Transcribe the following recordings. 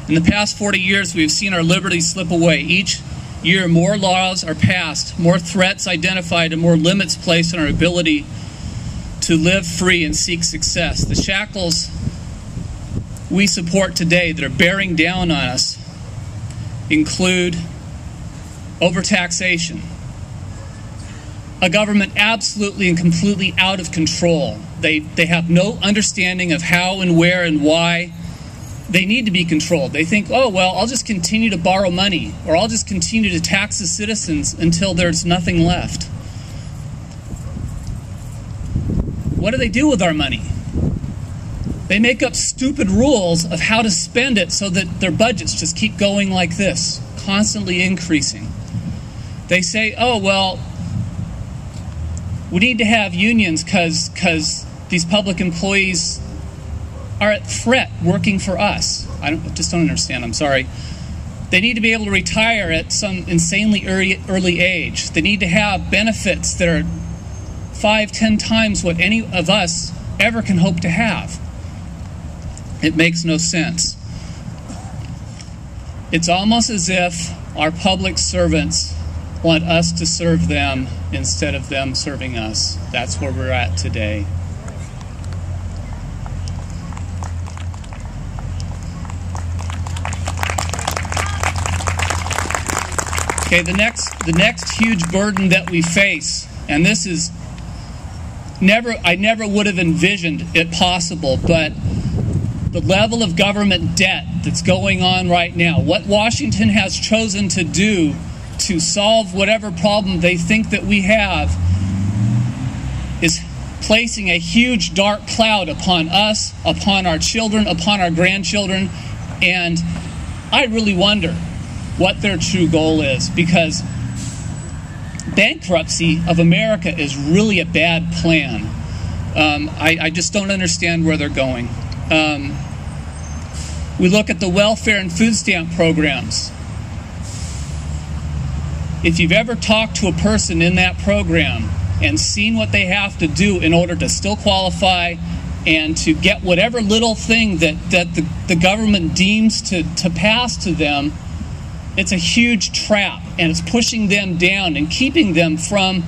In the past 40 years, we've seen our liberties slip away. Each year, more laws are passed, more threats identified, and more limits placed on our ability to live free and seek success. The shackles we support today that are bearing down on us include overtaxation, a government absolutely and completely out of control. They have no understanding of how and where and why they need to be controlled. They think, oh, well, I'll just continue to borrow money, or I'll just continue to tax the citizens until there's nothing left. What do they do with our money? They make up stupid rules of how to spend it so that their budgets just keep going like this, constantly increasing. They say, oh, well, we need to have unions because these public employees are at threat working for us. I just don't understand. I'm sorry. They need to be able to retire at some insanely early age. They need to have benefits that are 5-10 times what any of us ever can hope to have. It makes no sense. It's almost as if our public servants want us to serve them instead of them serving us. That's where we're at today. Okay, the next huge burden that we face, and this is I never would have envisioned it possible, but the level of government debt that's going on right now, what Washington has chosen to do to solve whatever problem they think that we have, is placing a huge dark cloud upon us, upon our children, upon our grandchildren, and I really wonder what their true goal is, because bankruptcy of America is really a bad plan. I just don't understand where they're going. We look at the welfare and food stamp programs. If you've ever talked to a person in that program and seen what they have to do in order to still qualify and to get whatever little thing that the government deems to pass to them, it's a huge trap, and it's pushing them down and keeping them from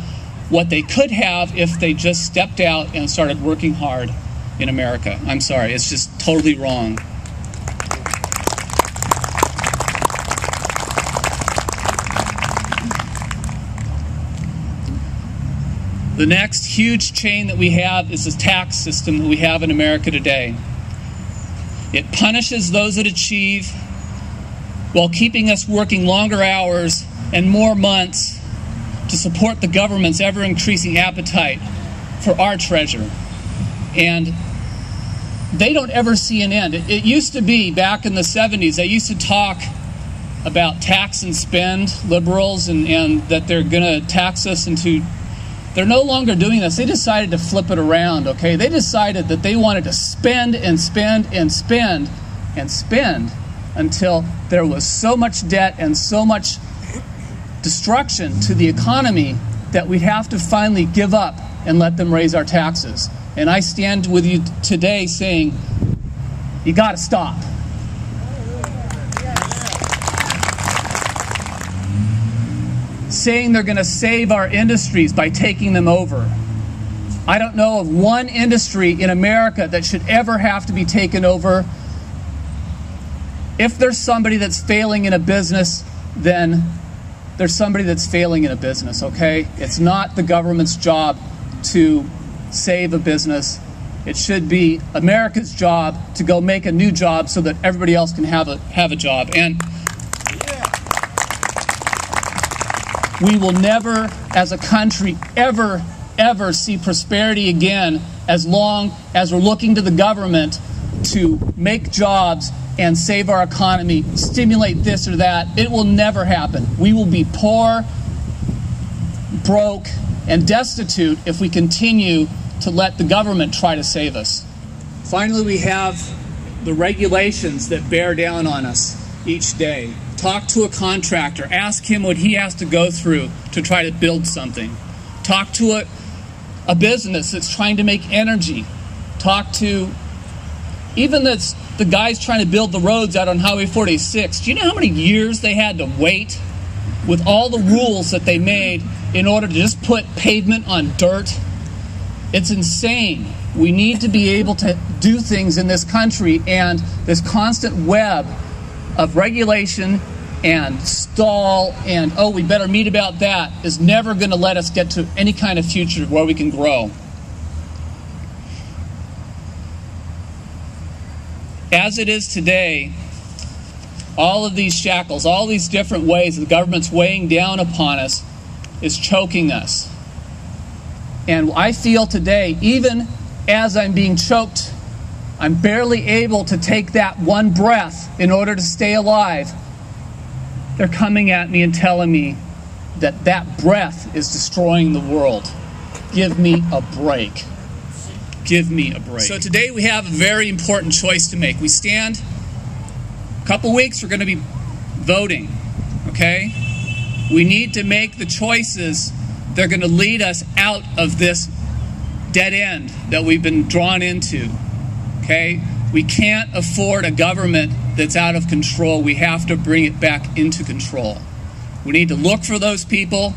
what they could have if they just stepped out and started working hard in America. I'm sorry, it's just totally wrong. The next huge chain that we have is the tax system that we have in America today. It punishes those that achieve while keeping us working longer hours and more months to support the government's ever-increasing appetite for our treasure. And they don't ever see an end. It used to be, back in the 70s, they used to talk about tax and spend, liberals, and that they're going to tax us into... They're no longer doing this. They decided to flip it around, okay? They decided that they wanted to spend and spend and spend and spend until there was so much debt and so much destruction to the economy that we'd have to finally give up and let them raise our taxes. And I stand with you today saying, you got to stop. Saying they're going to save our industries by taking them over. I don't know of one industry in America that should ever have to be taken over. If there's somebody that's failing in a business, then there's somebody that's failing in a business, okay? It's not the government's job to save a business. It should be America's job to go make a new job so that everybody else can have a job. And we will never, as a country, ever see prosperity again as long as we're looking to the government to make jobs and save our economy, stimulate this or that. It will never happen. We will be poor, broke, and destitute if we continue to let the government try to save us. Finally, we have the regulations that bear down on us each day. Talk to a contractor. Ask him what he has to go through to try to build something. Talk to a business that's trying to make energy. Talk to even the guys trying to build the roads out on Highway 46, do you know how many years they had to wait with all the rules that they made in order to just put pavement on dirt? It's insane. We need to be able to do things in this country, and this constant web of regulation and stall and, oh, we better meet about that, is never going to let us get to any kind of future where we can grow. As it is today, all of these shackles, all these different ways the government's weighing down upon us is choking us. And I feel today, even as I'm being choked, I'm barely able to take that one breath in order to stay alive. They're coming at me and telling me that that breath is destroying the world. Give me a break. Give me a break. So today we have a very important choice to make. We stand, a couple weeks we're going to be voting, okay? We need to make the choices that are going to lead us out of this dead end that we've been drawn into, okay? We can't afford a government that's out of control. We have to bring it back into control. We need to look for those people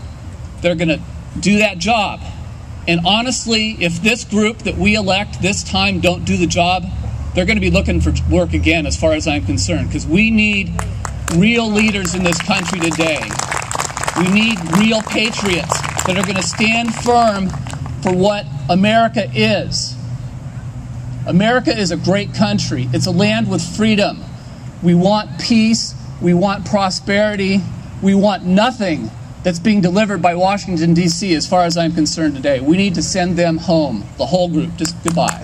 that are going to do that job. And honestly, if this group that we elect this time don't do the job, they're going to be looking for work again, as far as I'm concerned, because we need real leaders in this country today. We need real patriots that are going to stand firm for what America is. America is a great country. It's a land with freedom. We want peace. We want prosperity. We want nothing that's being delivered by Washington, D.C., as far as I'm concerned today. We need to send them home, the whole group. Just goodbye.